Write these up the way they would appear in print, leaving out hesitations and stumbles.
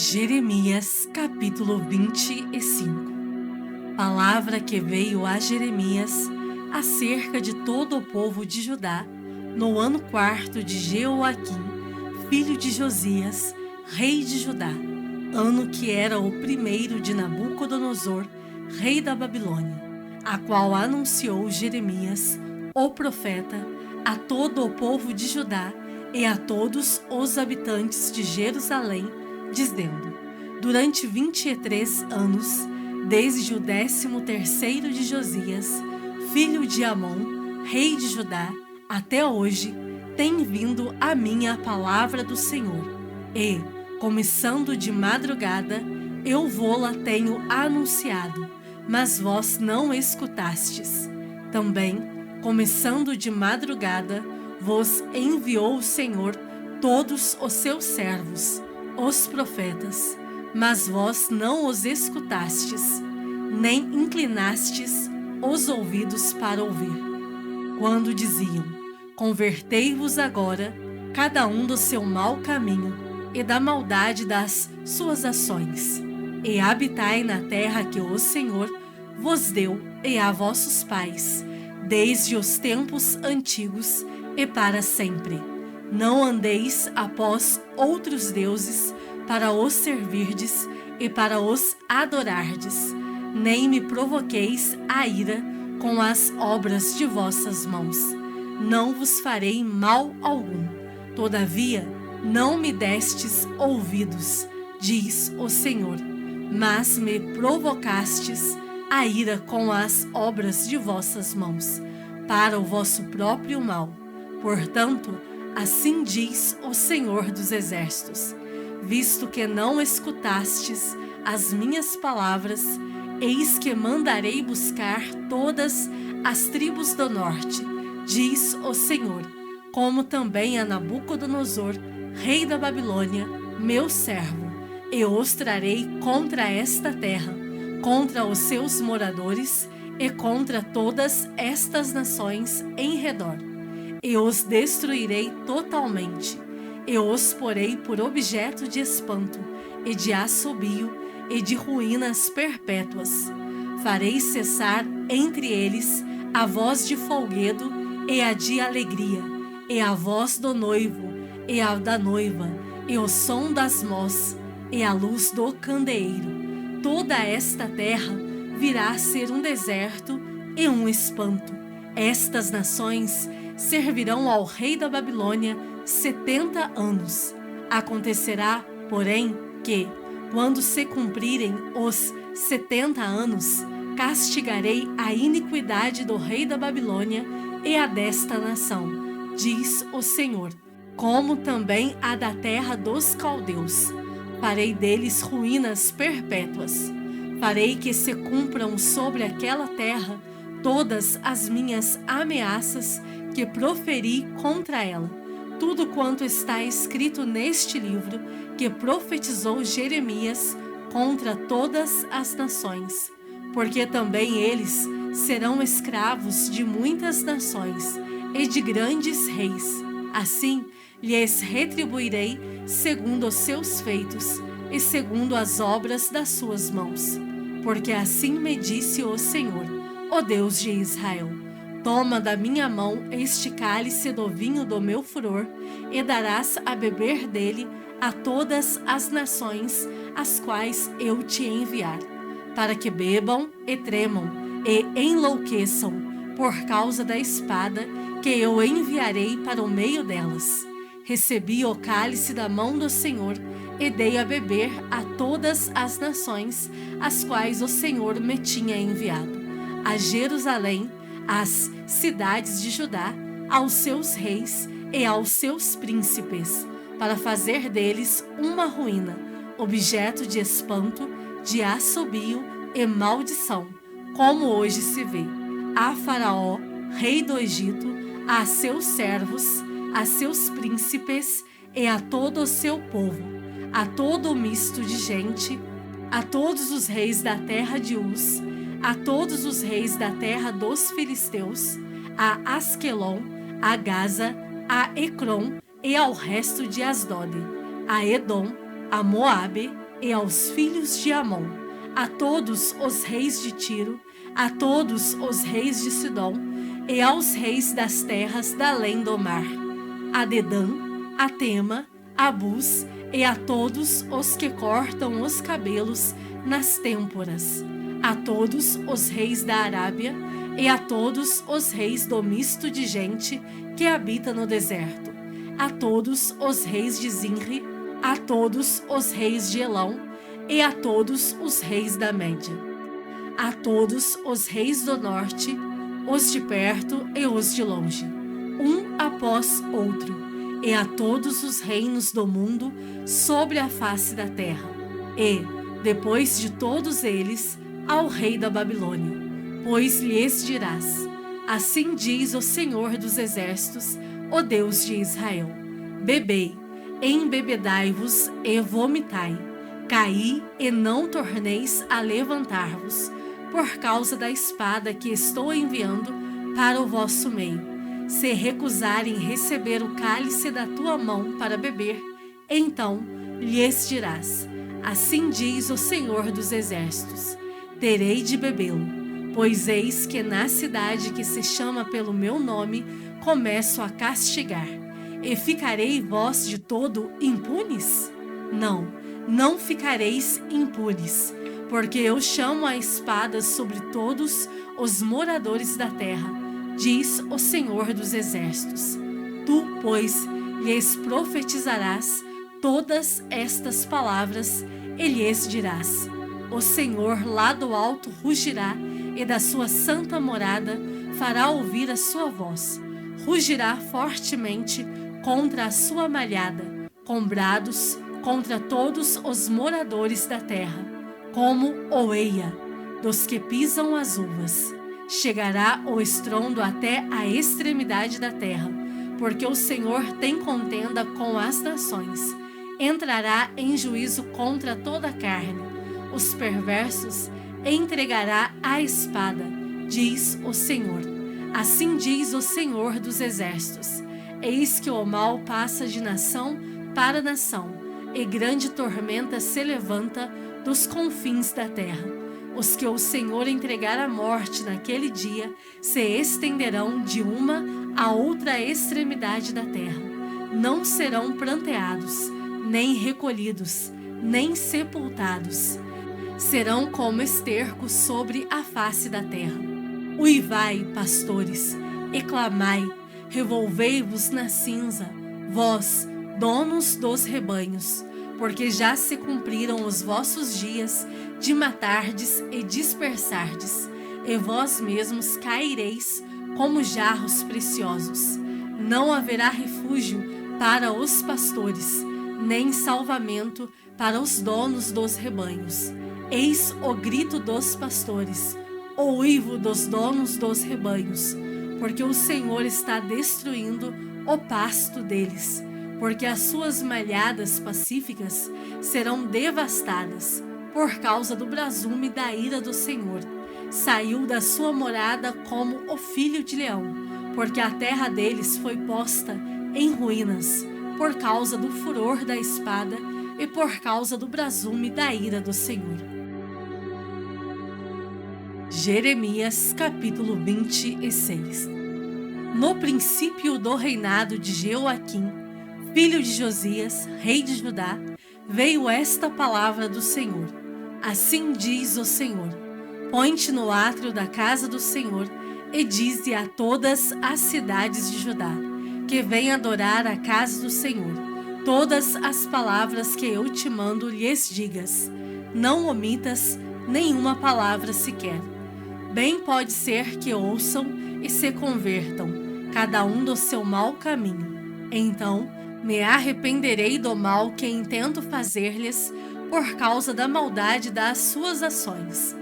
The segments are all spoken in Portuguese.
Jeremias capítulo 25. Palavra que veio a Jeremias acerca de todo o povo de Judá, no ano 4º de Jeoaquim, filho de Josias, rei de Judá, ano que era o 1º de Nabucodonosor, rei da Babilônia, a qual anunciou Jeremias, o profeta, a todo o povo de Judá e a todos os habitantes de Jerusalém, dizendo: durante 23 anos, desde o 13º de Josias, filho de Amon, rei de Judá, até hoje, tem vindo a minha palavra do Senhor. E, começando de madrugada, eu vô-la tenho anunciado, mas vós não escutastes. Também, começando de madrugada, vos enviou o Senhor todos os seus servos, os profetas, mas vós não os escutastes, nem inclinastes os ouvidos para ouvir. Quando diziam: convertei-vos agora, cada um do seu mau caminho e da maldade das suas ações, e habitai na terra que o Senhor vos deu e a vossos pais, desde os tempos antigos e para sempre. Não andeis após outros deuses para os servirdes e para os adorardes, nem me provoqueis a ira com as obras de vossas mãos. Não vos farei mal algum. Todavia, não me destes ouvidos, diz o Senhor, mas me provocastes a ira com as obras de vossas mãos, para o vosso próprio mal. Portanto, assim diz o Senhor dos Exércitos: visto que não escutastes as minhas palavras, eis que mandarei buscar todas as tribos do norte, diz o Senhor, como também a Nabucodonosor, rei da Babilônia, meu servo, e os trarei contra esta terra, contra os seus moradores e contra todas estas nações em redor. E os destruirei totalmente, e os porei por objeto de espanto, e de assobio, e de ruínas perpétuas. Farei cessar entre eles a voz de folguedo e a de alegria, e a voz do noivo e a da noiva, e o som das mós, e a luz do candeeiro. Toda esta terra virá a ser um deserto e um espanto. Estas nações servirão ao rei da Babilônia 70 anos. Acontecerá, porém, que, quando se cumprirem os 70 anos, castigarei a iniquidade do rei da Babilônia e a desta nação, diz o Senhor, como também a da terra dos caldeus. Farei deles ruínas perpétuas. Farei que se cumpram sobre aquela terra todas as minhas ameaças que proferi contra ela, tudo quanto está escrito neste livro que profetizou Jeremias contra todas as nações, porque também eles serão escravos de muitas nações e de grandes reis. Assim lhes retribuirei segundo os seus feitos e segundo as obras das suas mãos, porque assim me disse o Senhor, o Deus de Israel: toma da minha mão este cálice do vinho do meu furor, e darás a beber dele a todas as nações as quais eu te enviar, para que bebam e tremam e enlouqueçam por causa da espada que eu enviarei para o meio delas. Recebi o cálice da mão do Senhor e dei a beber a todas as nações as quais o Senhor me tinha enviado, a Jerusalém, às cidades de Judá, aos seus reis e aos seus príncipes, para fazer deles uma ruína, objeto de espanto, de assobio e maldição, como hoje se vê, a Faraó, rei do Egito, a seus servos, a seus príncipes e a todo o seu povo, a todo o misto de gente, a todos os reis da terra de Uz, a todos os reis da terra dos filisteus, a Asquelon, a Gaza, a Ecrom e ao resto de Asdod, a Edom, a Moabe, e aos filhos de Amon, a todos os reis de Tiro, a todos os reis de Sidom, e aos reis das terras da além do mar, a Dedã, a Tema, a Bus, e a todos os que cortam os cabelos nas têmporas, a todos os reis da Arábia, e a todos os reis do misto de gente que habita no deserto, a todos os reis de Zinri, a todos os reis de Elão, e a todos os reis da Média, a todos os reis do norte, os de perto e os de longe, um após outro, e a todos os reinos do mundo sobre a face da terra, e, depois de todos eles, ao rei da Babilônia, pois lhes dirás: assim diz o Senhor dos Exércitos, o Deus de Israel: bebei, embebedai-vos e vomitai, caí e não torneis a levantar-vos, por causa da espada que estou enviando para o vosso meio. Se recusarem receber o cálice da tua mão para beber, então lhes dirás: assim diz o Senhor dos Exércitos: terei de bebê-lo, pois eis que na cidade que se chama pelo meu nome começo a castigar. E ficarei vós de todo impunes? Não, não ficareis impunes, porque eu chamo a espada sobre todos os moradores da terra, diz o Senhor dos Exércitos. Tu, pois, lhes profetizarás todas estas palavras e lhes dirás: o Senhor lá do alto rugirá e da sua santa morada fará ouvir a sua voz. Rugirá fortemente contra a sua malhada, com brados contra todos os moradores da terra, como o eia dos que pisam as uvas. Chegará o estrondo até a extremidade da terra, porque o Senhor tem contenda com as nações. Entrará em juízo contra toda a carne. Os perversos entregará à espada, diz o Senhor. Assim diz o Senhor dos Exércitos: eis que o mal passa de nação para nação, e grande tormenta se levanta dos confins da terra. Os que o Senhor entregar à morte naquele dia se estenderão de uma a outra extremidade da terra. Não serão pranteados, nem recolhidos, nem sepultados. Serão como esterco sobre a face da terra. Uivai, pastores, e clamai, revolvei-vos na cinza, vós, donos dos rebanhos, porque já se cumpriram os vossos dias de matardes e dispersardes, e vós mesmos caireis como jarros preciosos. Não haverá refúgio para os pastores, nem salvamento para os donos dos rebanhos. Eis o grito dos pastores, o uivo dos donos dos rebanhos, porque o Senhor está destruindo o pasto deles, porque as suas malhadas pacíficas serão devastadas por causa do brasume da ira do Senhor. Saiu da sua morada como o filho de leão, porque a terra deles foi posta em ruínas, por causa do furor da espada e por causa do brasume da ira do Senhor. Jeremias capítulo 26. No princípio do reinado de Jeoaquim, filho de Josias, rei de Judá, veio esta palavra do Senhor. Assim diz o Senhor: põe-te no átrio da casa do Senhor e dize a todas as cidades de Judá que vêm adorar a casa do Senhor todas as palavras que eu te mando lhes digas. Não omitas nenhuma palavra sequer. Bem pode ser que ouçam e se convertam, cada um do seu mau caminho. Então me arrependerei do mal que intento fazer-lhes por causa da maldade das suas ações.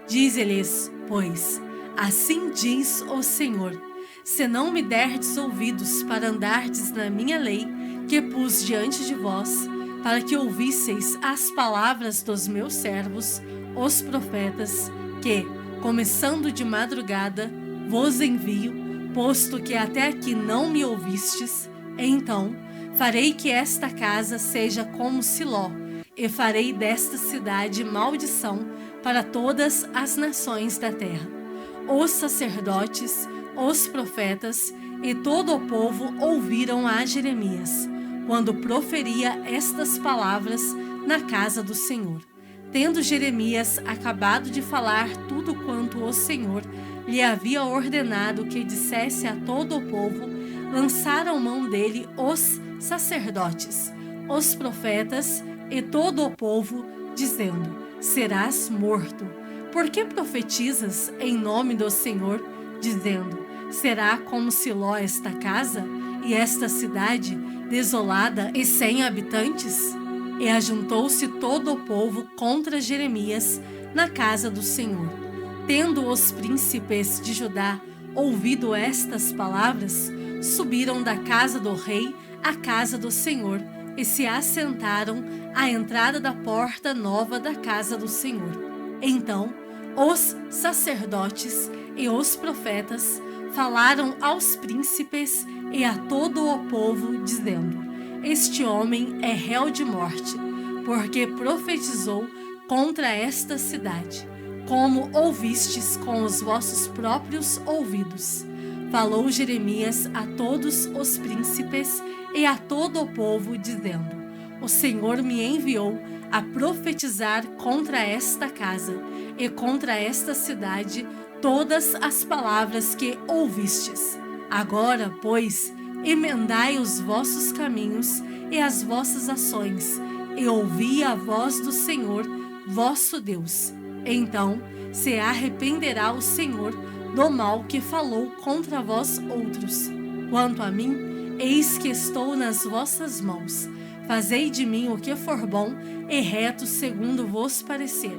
Dize-lhes, pois, assim diz o Senhor: se não me derdes ouvidos para andardes na minha lei, que pus diante de vós, para que ouvisseis as palavras dos meus servos, os profetas, que, começando de madrugada, vos envio, posto que até aqui não me ouvistes, então farei que esta casa seja como Siló, e farei desta cidade maldição para todas as nações da terra. Os sacerdotes, os profetas e todo o povo ouviram a Jeremias, quando proferia estas palavras na casa do Senhor. Tendo Jeremias acabado de falar tudo quanto o Senhor lhe havia ordenado que dissesse a todo o povo, lançaram mão dele os sacerdotes, os profetas e todo o povo, dizendo: serás morto. Por que profetizas em nome do Senhor, dizendo: será como Siló esta casa, e esta cidade desolada e sem habitantes? E ajuntou-se todo o povo contra Jeremias na casa do Senhor. Tendo os príncipes de Judá ouvido estas palavras, subiram da casa do rei à casa do Senhor e se assentaram à entrada da porta nova da casa do Senhor. Então, os sacerdotes e os profetas falaram aos príncipes e a todo o povo, dizendo: este homem é réu de morte, porque profetizou contra esta cidade, como ouvistes com os vossos próprios ouvidos. Falou Jeremias a todos os príncipes e a todo o povo, dizendo: o Senhor me enviou a profetizar contra esta casa e contra esta cidade todas as palavras que ouvistes. Agora, pois, emendai os vossos caminhos e as vossas ações, e ouvi a voz do Senhor, vosso Deus. Então se arrependerá o Senhor do mal que falou contra vós outros. Quanto a mim, eis que estou nas vossas mãos. Fazei de mim o que for bom e reto segundo vos parecer.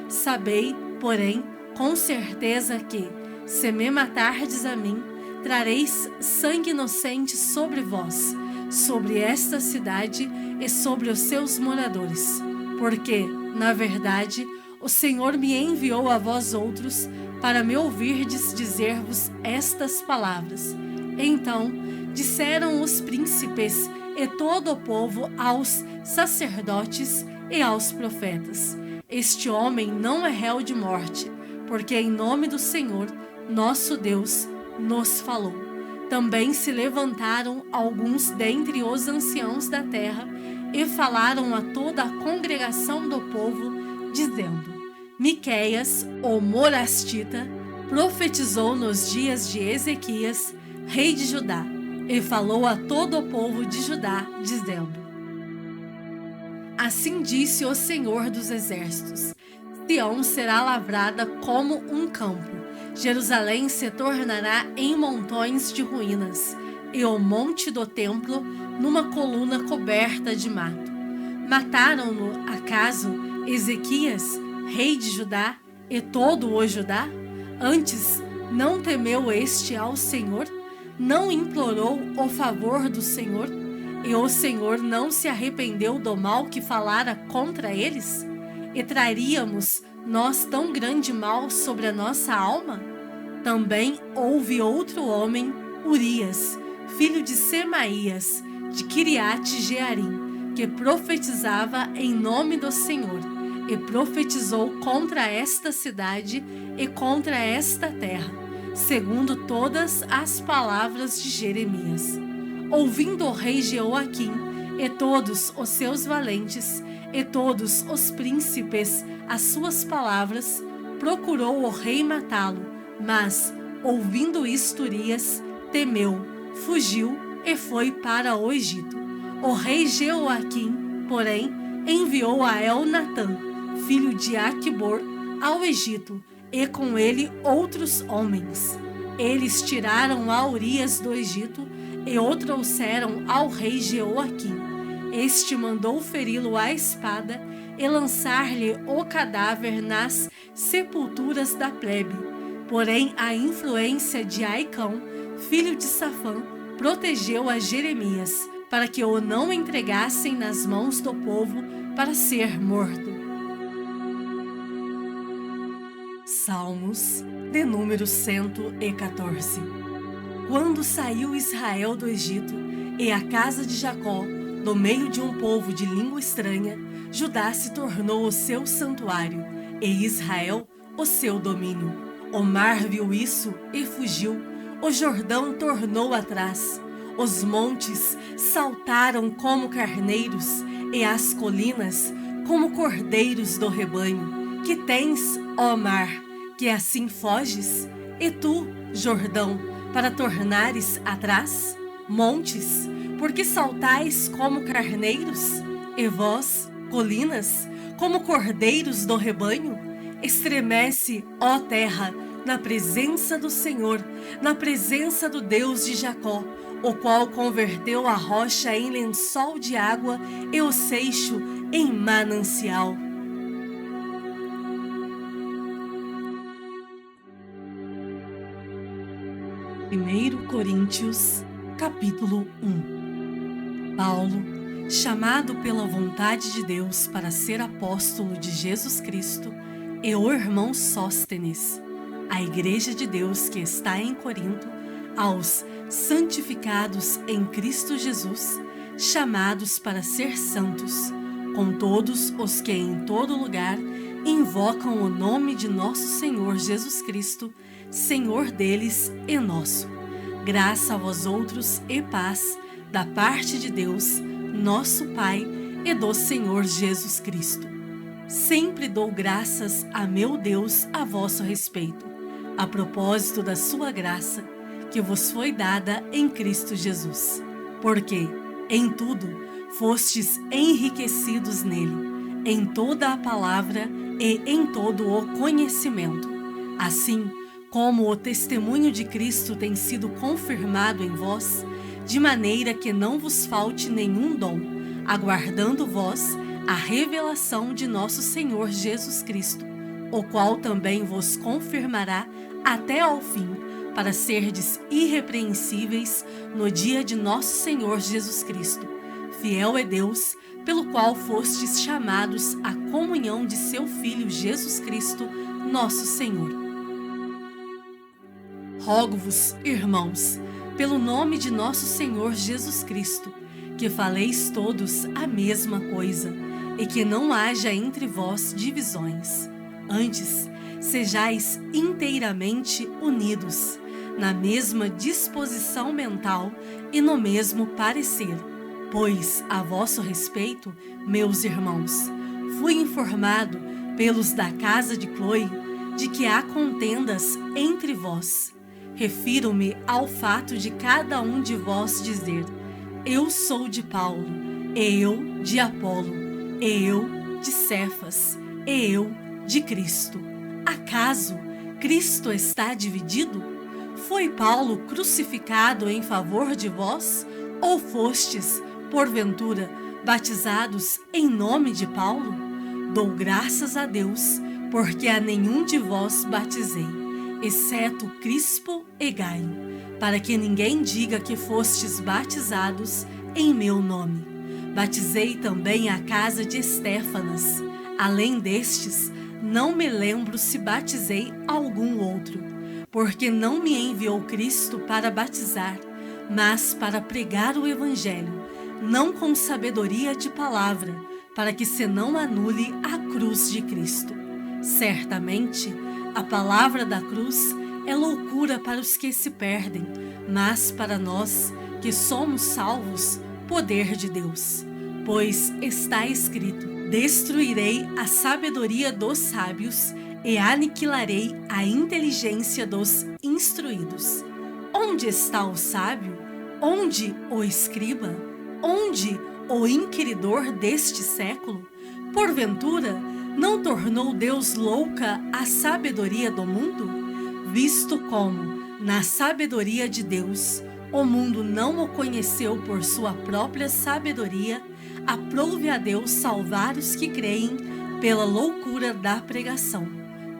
Sabei, porém, com certeza que, se me matardes a mim, trareis sangue inocente sobre vós, sobre esta cidade e sobre os seus moradores. Porque, na verdade, o Senhor me enviou a vós outros para me ouvirdes dizer-vos estas palavras. Então disseram os príncipes e todo o povo aos sacerdotes e aos profetas: este homem não é réu de morte, porque em nome do Senhor, nosso Deus, nos falou. Também se levantaram alguns dentre os anciãos da terra e falaram a toda a congregação do povo, dizendo: Miqueias, o morastita, profetizou nos dias de Ezequias, rei de Judá, e falou a todo o povo de Judá, dizendo: assim disse o Senhor dos Exércitos: Sião será lavrada como um campo, Jerusalém se tornará em montões de ruínas, e o monte do templo numa coluna coberta de mato. Mataram-no, acaso, Ezequias, rei de Judá, e todo o Judá? Antes, não temeu este ao Senhor? Não implorou o favor do Senhor? E o Senhor não se arrependeu do mal que falara contra eles? E traríamos nós tão grande mal sobre a nossa alma? Também houve outro homem, Urias, filho de Semaías, de Quiriate-Jearim, que profetizava em nome do Senhor, e profetizou contra esta cidade e contra esta terra, segundo todas as palavras de Jeremias. Ouvindo o rei Jeoaquim e todos os seus valentes e todos os príncipes as suas palavras, procurou o rei matá-lo, mas, ouvindo isto, Urias temeu, fugiu e foi para o Egito. O rei Jeoaquim, porém, enviou a Elnatã, filho de Aquibor, ao Egito, e com ele outros homens. Eles tiraram a Urias do Egito e o trouxeram ao rei Jeoaquim. Este mandou feri-lo à espada e lançar-lhe o cadáver nas sepulturas da plebe. Porém, a influência de Aicão, filho de Safã, protegeu a Jeremias, para que o não entregassem nas mãos do povo para ser morto. Salmos de número 114. Quando saiu Israel do Egito, e a casa de Jacó, do meio de um povo de língua estranha, Judá se tornou o seu santuário, e Israel o seu domínio. O mar viu isso e fugiu, o Jordão tornou atrás. Os montes saltaram como carneiros, e as colinas como cordeiros do rebanho. Que tens, ó mar, que assim foges? E tu, Jordão, para tornares atrás? Montes, porque saltais como carneiros? E vós, colinas, como cordeiros do rebanho? Estremece, ó terra, na presença do Senhor, na presença do Deus de Jacó, o qual converteu a rocha em lençol de água e o seixo em manancial. Primeiro Coríntios, capítulo 1. Paulo, chamado pela vontade de Deus para ser apóstolo de Jesus Cristo, e o irmão Sóstenes, a igreja de Deus que está em Corinto, aos santificados em Cristo Jesus, chamados para ser santos, com todos os que em todo lugar invocam o nome de nosso Senhor Jesus Cristo, Senhor deles e nosso. Graça a vós outros e paz, da parte de Deus, nosso Pai, e do Senhor Jesus Cristo. Sempre dou graças a meu Deus a vosso respeito, a propósito da sua graça, que vos foi dada em Cristo Jesus. Porque, em tudo, fostes enriquecidos nele, em toda a palavra e em todo o conhecimento. Assim, como o testemunho de Cristo tem sido confirmado em vós, de maneira que não vos falte nenhum dom, aguardando vós a revelação de nosso Senhor Jesus Cristo, o qual também vos confirmará até ao fim, para serdes irrepreensíveis no dia de nosso Senhor Jesus Cristo. Fiel é Deus, pelo qual fostes chamados à comunhão de seu Filho Jesus Cristo, nosso Senhor. Rogo-vos, irmãos, pelo nome de nosso Senhor Jesus Cristo, que faleis todos a mesma coisa, e que não haja entre vós divisões. Antes, sejais inteiramente unidos, na mesma disposição mental e no mesmo parecer. Pois, a vosso respeito, meus irmãos, fui informado pelos da casa de Cloe de que há contendas entre vós. Refiro-me ao fato de cada um de vós dizer: eu sou de Paulo, e eu de Apolo, e eu de Cefas, e eu de Cristo. Acaso Cristo está dividido? Foi Paulo crucificado em favor de vós? Ou fostes, porventura, batizados em nome de Paulo? Dou graças a Deus, porque a nenhum de vós batizei, exceto Crispo e Gaio, para que ninguém diga que fostes batizados em meu nome. Batizei também a casa de Estéfanas. Além destes, não me lembro se batizei algum outro, porque não me enviou Cristo para batizar, mas para pregar o Evangelho, não com sabedoria de palavra, para que se não anule a cruz de Cristo. Certamente, a palavra da cruz é loucura para os que se perdem, mas para nós, que somos salvos, poder de Deus. Pois está escrito: destruirei a sabedoria dos sábios e aniquilarei a inteligência dos instruídos. Onde está o sábio? Onde o escriba? Onde o inquiridor deste século? Porventura, não tornou Deus louca a sabedoria do mundo? Visto como, na sabedoria de Deus, o mundo não o conheceu por sua própria sabedoria, aprove a Deus salvar os que creem pela loucura da pregação.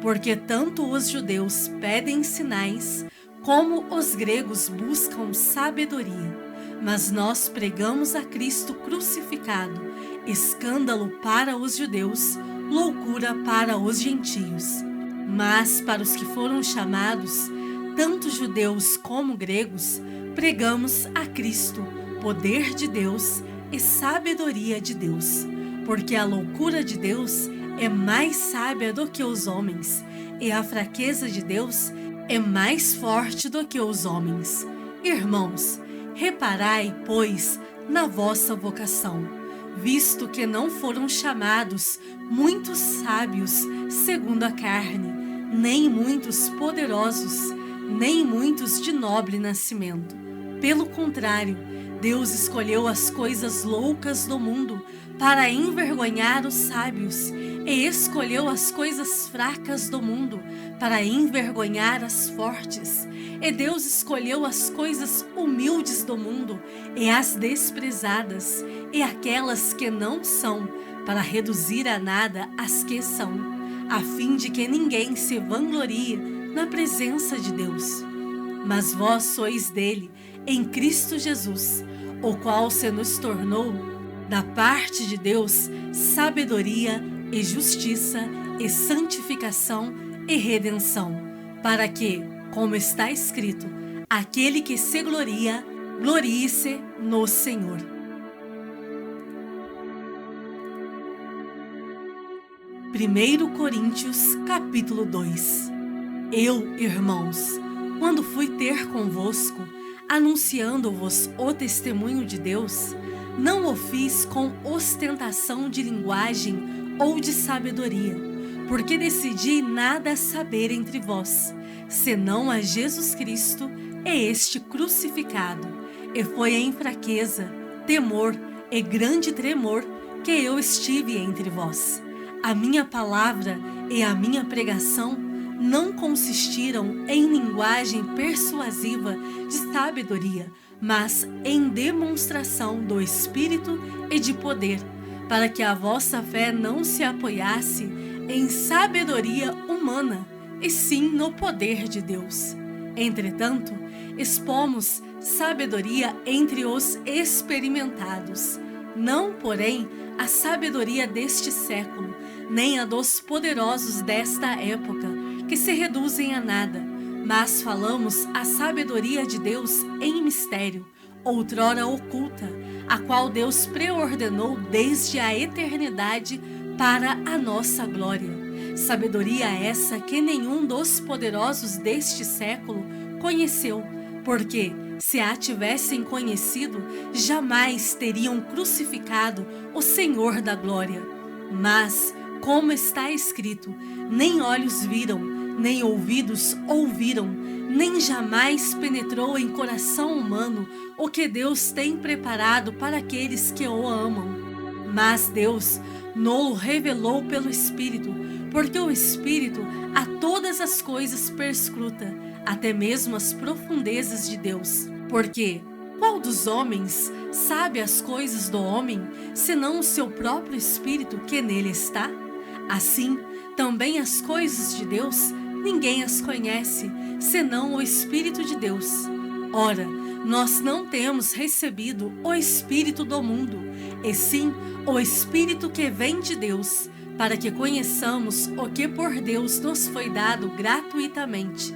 Porque tanto os judeus pedem sinais, como os gregos buscam sabedoria. Mas nós pregamos a Cristo crucificado, escândalo para os judeus, loucura para os gentios. Mas para os que foram chamados, tanto judeus como gregos, pregamos a Cristo, poder de Deus e sabedoria de Deus. porque a loucura de Deus é mais sábia do que os homens, e a fraqueza de Deus é mais forte do que os homens. Irmãos, reparai, pois, na vossa vocação, visto que não foram chamados muitos sábios segundo a carne, nem muitos poderosos, nem muitos de nobre nascimento. Pelo contrário, Deus escolheu as coisas loucas do mundo para envergonhar os sábios, e escolheu as coisas fracas do mundo para envergonhar as fortes. E Deus escolheu as coisas humildes do mundo e as desprezadas, e aquelas que não são, para reduzir a nada as que são, a fim de que ninguém se vanglorie na presença de Deus. Mas vós sois dele, em Cristo Jesus, o qual se nos tornou, da parte de Deus, sabedoria e justiça e santificação e redenção, para que, como está escrito, aquele que se gloria, glorie-se no Senhor. Primeiro Coríntios, capítulo 2. Eu, irmãos, quando fui ter convosco, anunciando-vos o testemunho de Deus, não o fiz com ostentação de linguagem ou de sabedoria, porque decidi nada saber entre vós, senão a Jesus Cristo e este crucificado. E foi em fraqueza, temor e grande tremor que eu estive entre vós. A minha palavra e a minha pregação não consistiram em linguagem persuasiva de sabedoria, mas em demonstração do Espírito e de poder, para que a vossa fé não se apoiasse em sabedoria humana, e sim no poder de Deus. Entretanto, expomos sabedoria entre os experimentados, não, porém, a sabedoria deste século, nem a dos poderosos desta época, que se reduzem a nada, mas falamos a sabedoria de Deus em mistério, outrora oculta, a qual Deus preordenou desde a eternidade para a nossa glória. Sabedoria essa que nenhum dos poderosos deste século conheceu, porque, se a tivessem conhecido, jamais teriam crucificado o Senhor da glória. Mas, como está escrito, nem olhos viram, nem ouvidos ouviram, nem jamais penetrou em coração humano o que Deus tem preparado para aqueles que o amam. Mas Deus no-lo revelou pelo Espírito, porque o Espírito a todas as coisas perscruta, até mesmo as profundezas de Deus. Porque qual dos homens sabe as coisas do homem, senão o seu próprio Espírito que nele está? Assim, também as coisas de Deus, ninguém as conhece, senão o Espírito de Deus. Ora, nós não temos recebido o Espírito do mundo, e sim o Espírito que vem de Deus, para que conheçamos o que por Deus nos foi dado gratuitamente.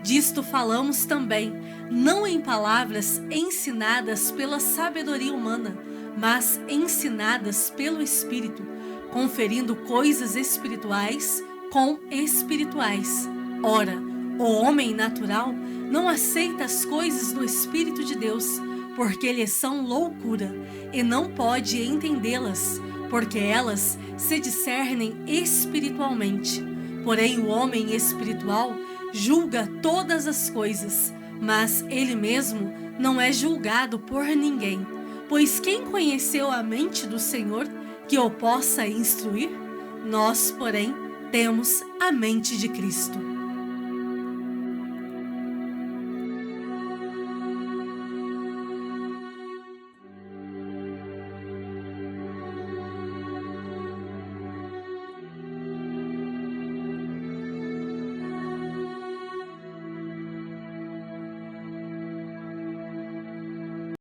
Disto falamos também, não em palavras ensinadas pela sabedoria humana, mas ensinadas pelo Espírito, conferindo coisas espirituais com espirituais. Ora, o homem natural não aceita as coisas do Espírito de Deus, porque lhes são loucura, e não pode entendê-las, porque elas se discernem espiritualmente. Porém, o homem espiritual julga todas as coisas, mas ele mesmo não é julgado por ninguém. Pois quem conheceu a mente do Senhor que o possa instruir? Nós, porém, temos a mente de Cristo.